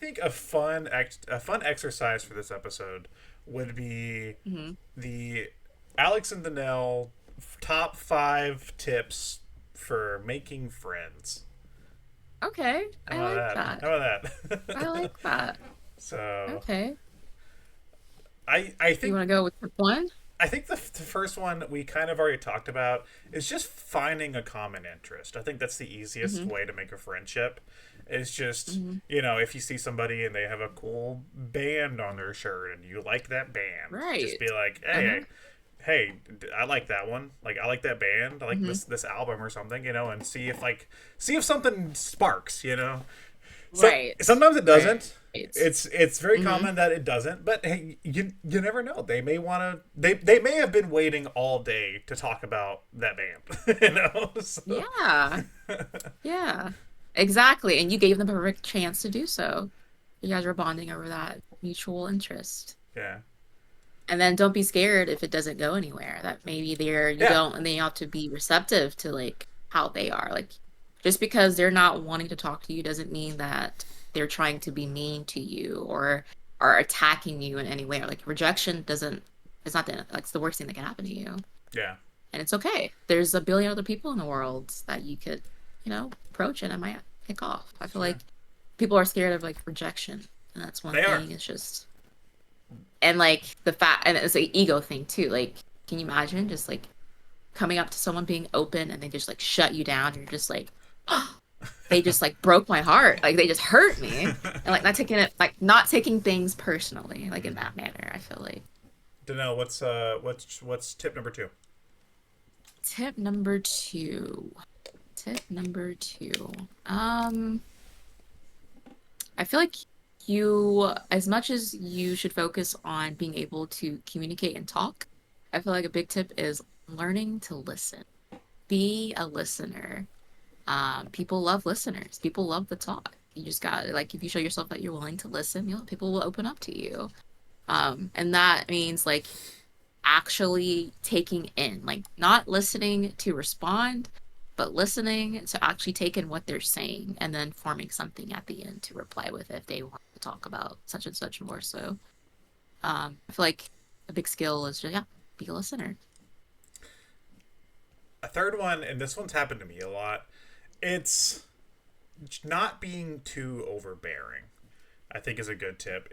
think a fun exercise for this episode would be Hmm. the Alex and Danelle top 5 tips for making friends. Okay, How I about like that? that. How about I that? like that. So Okay. I You think want to go with tip one? the first one we kind of already talked about is just finding a common interest. I think that's the easiest Hmm. way to make a friendship. Is just, Hmm. if you see somebody and they have a cool band on their shirt and you like that band, just Right. be like, Uh-huh. I like that one. Like, I like that band. I like Hmm. this album or something, and see if something sparks. So Right. sometimes it Right. doesn't. It's very Hmm. common that it doesn't, but hey, you never know. They may want to. They may have been waiting all day to talk about that band. So, Yeah. Yeah. Exactly. And you gave them a perfect chance to do so. You guys were bonding over that mutual interest. yeah, And then don't be scared if it doesn't go anywhere. That maybe you yeah, don't, and they ought to be receptive to like how they are. Like just because they're not wanting to talk to you doesn't mean that they're trying to be mean to you or are attacking you in any way. Or like rejection doesn't it's not the that's the worst thing that can happen to you. yeah, And it's okay. There's a billion other people in the world that you could, approach and it might pick off. I feel yeah. like people are scared of like rejection. And that's one They are. thing. It's just and like the fact and it's an ego thing too. Like, can you imagine just like coming up to someone being open and they just like shut you down? You're just like, oh, they just like broke my heart. Like they just hurt me. And like not taking things personally, like in that manner, I feel like. Danelle, what's tip number 2? Tip number two. Tip number two. Um, I feel like as much as you should focus on being able to communicate and talk, I feel like a big tip is learning to listen. Be a listener. People love listeners. People love the talk. You just got like if you show yourself that you're willing to listen, people will open up to you. And that means like actually taking in, like not listening to respond, but listening to actually take in what they're saying and then forming something at the end to reply with if they want to talk about such and such more. So I feel like a big skill is just, yeah, be a listener. A third one, and this one's happened to me a lot. It's not being too overbearing. I think is a good tip.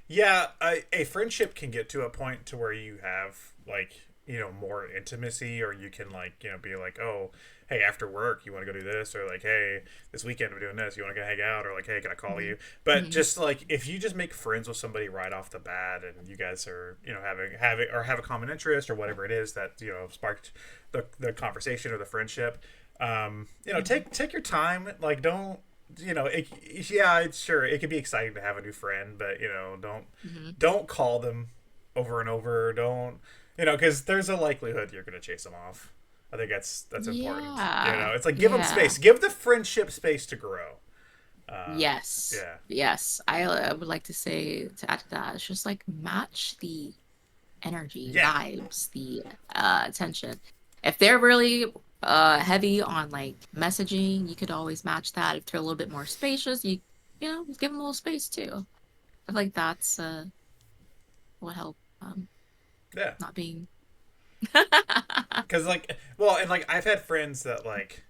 Yeah, a friendship can get to a point to where you have more intimacy, or you can be like, oh, hey, after work, you want to go do this, or like, hey, this weekend we're doing this. You want to go hang out, or like, hey, can I call Mm-hmm. you? But Mm-hmm. just like if you just make friends with somebody right off the bat, and you guys are have a common interest or whatever it is that sparked the conversation or the friendship. Mm-hmm. Take your time. Like, don't yeah, it's sure it can be exciting to have a new friend, but Mm-hmm. don't call them over and over. Don't because there's a likelihood you're gonna chase them off. I think that's important. Yeah. It's like give them Yeah. space, give the friendship space to grow. Yes. Yeah, Yes. I would like to say to add to that, it's just like match the energy, yeah, vibes, the attention. If they're really heavy on like messaging, you could always match that. If they're a little bit more spacious, just give them a little space too. I feel like that's what help yeah. not being Because and like I've had friends that like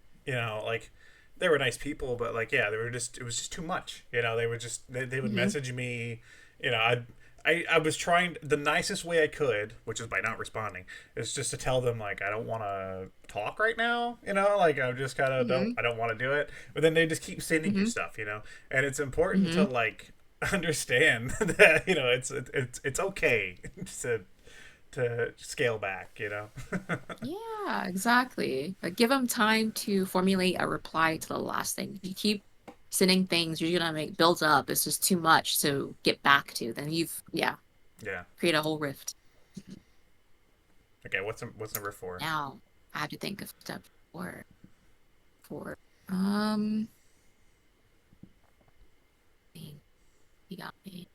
they were nice people, but like yeah, it was just too much. They would hmm message me. I was trying the nicest way I could, which is by not responding, is just to tell them like I don't want to talk right now. Like I'm just kind of hmm I don't want to do it. But then they just keep sending you hmm stuff. And it's important to hmm like understand that it's okay to scale back. Yeah, exactly. Like give them time to formulate a reply to the last thing. If you keep sending things, you're gonna make build up. It's just too much to get back to. Then Yeah. create a whole rift. Okay, what's number 4? Now I have to think of step four. Four. Um, you got me.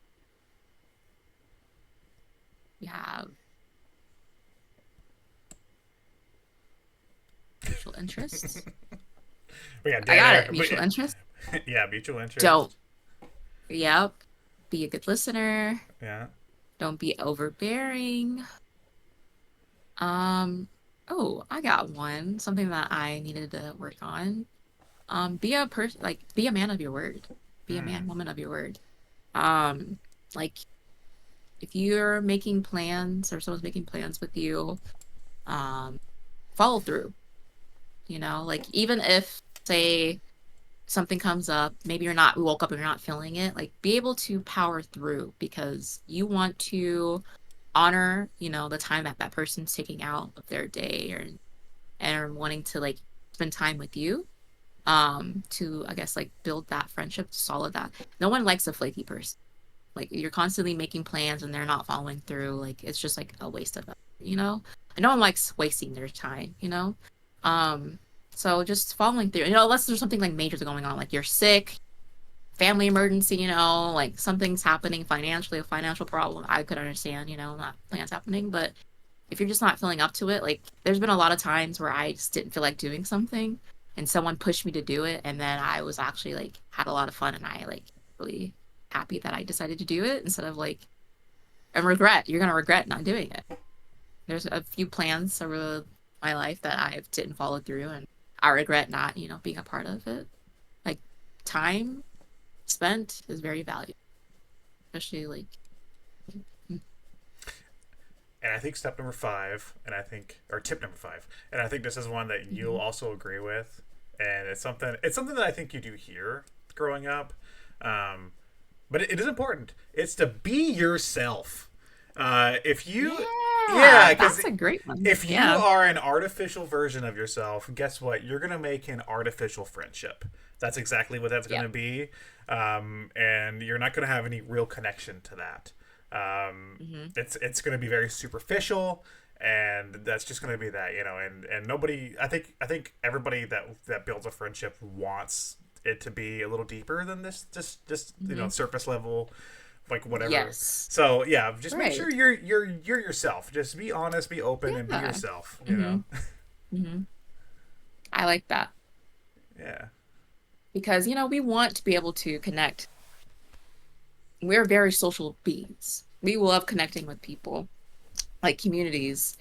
We have mutual interests. We got I dead got air, it. Mutual but interests. yeah, mutual Don't interest. Yep. Be a good listener. Yeah. Don't be overbearing. Um, oh, I got one. Something that I needed to work on. Be a man of your word. Be a man, Mm. woman of your word. Um, like if you're making plans or someone's making plans with you, um, follow through. Like even if say something comes up, maybe we woke up and you're not feeling it, like be able to power through because you want to honor, the time that that person's taking out of their day or and wanting to like spend time with you. To I guess like build that friendship, solid that. No one likes a flaky person. Like you're constantly making plans and they're not following through. Like it's just like a waste of it. And no one likes wasting their time. Um, so just following through, unless there's something like major going on, like you're sick, family emergency, like something's happening financially, a financial problem, I could understand, not plans happening. But if you're just not feeling up to it, like there's been a lot of times where I just didn't feel like doing something and someone pushed me to do it. And then I was actually like had a lot of fun and I like really happy that I decided to do it instead of like, and regret. You're going to regret not doing it. There's a few plans over my life that I didn't follow through and I regret not, being a part of it. Like time spent is very valuable, especially like, And I think step number five, or tip number five, and I think this is one that you'll mhm. also agree with, and it's something that I think you do hear growing up, um, but it is important. It's to be yourself. If you, Yeah, yeah, because that's a great one. if you Yeah. are an artificial version of yourself, guess what? You're gonna make an artificial friendship. That's exactly what that's gonna Yep. be, and you're not gonna have any real connection to that. Hmm. It's going to be very superficial, and that's just going to be that, and nobody. I think everybody that builds a friendship wants it to be a little deeper than this, just Hmm. surface level, like whatever. Yes. So yeah, just make Right. sure you're yourself. Just be honest, be open, and be Yeah. yourself. Hmm. Hmm. I like that Yeah. because, we want to be able to connect. We're very social beings. We love connecting with people, like communities.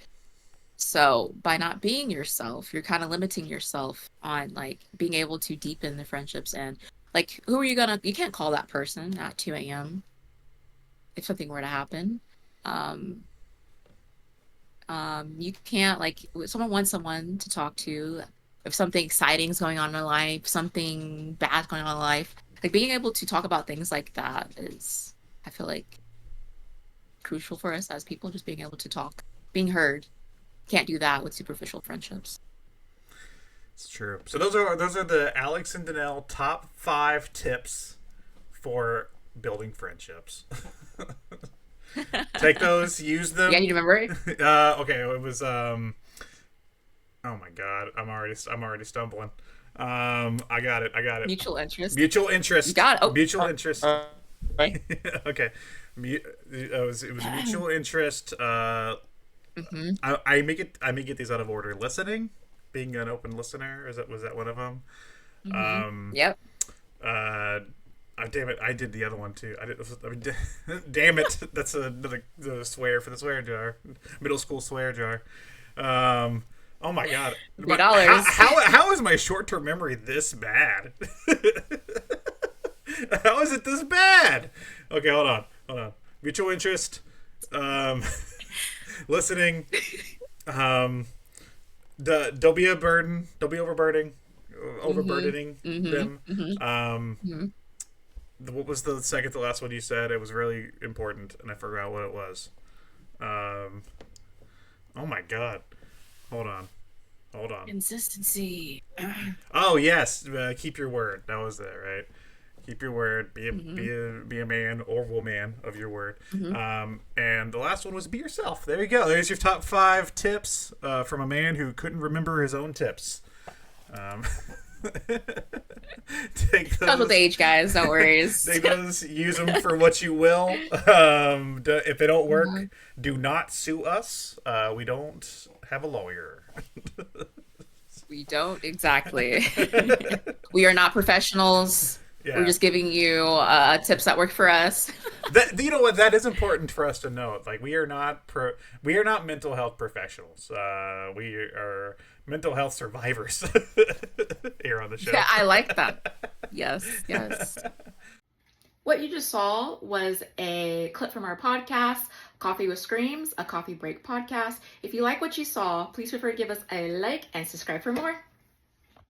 So by not being yourself, you're kind of limiting yourself on like being able to deepen the friendships and like who are you can't call that person at 2 a.m. if something were to happen. Um, you can't like if someone wants someone to talk to if something exciting is going on in their life, something bad going on in their life. Like being able to talk about things like that is, I feel like, crucial for us as people, just being able to talk, being heard. Can't do that with superficial friendships. It's true. So those are the Alex and Danelle top 5 tips for building friendships. Take those, use Yeah, them. you remember it? Okay, it was oh my god, I'm already stumbling. I got it. I got it. Mutual interest. Mutual You interest. got it. Oh, Mutual interest. right. Okay. It was mutual interest. Mm-hmm. I may get these out of order. Listening, being an open listener. Was that one of them? Mm-hmm. Um, Yep. uh, damn it, I did the other one too. I mean, damn it, that's the swear for the swear jar, middle school swear jar. Oh my god, Three how dollars. how is my short term memory this bad? How is it this bad? Okay, hold on. Mutual interest, um, listening, um, don't be a burden, don't be Mm-hmm. overburdening Mm-hmm. them. Mm-hmm. Um, Mm-hmm. what was the second to last one you said? It was really important, and I forgot what it was. Um, oh my god, hold on, hold on. Consistency. Oh yes, keep your word. That was it, right? Keep your word. Be a Mm-hmm. be a be a man or woman of your word. Mm-hmm. And the last one was be yourself. There you go. There's your top 5 tips from a man who couldn't remember his own tips. Um, take Comes with those, age, guys. No worries. take those, use them for what you will. If they don't Mhm. work, do not sue us. We don't have a lawyer. We don't exactly. We are not professionals. We're Yeah. just giving you tips that work for us. That, you know what, that is important for us to note. Like, we are not mental health professionals. We are mental health survivors here on the Yeah, show. I like that. Yes, yes. What you just saw was a clip from our podcast, Coffee with Screams, a coffee break podcast. If you like what you saw, please feel free to give us a like and subscribe for more.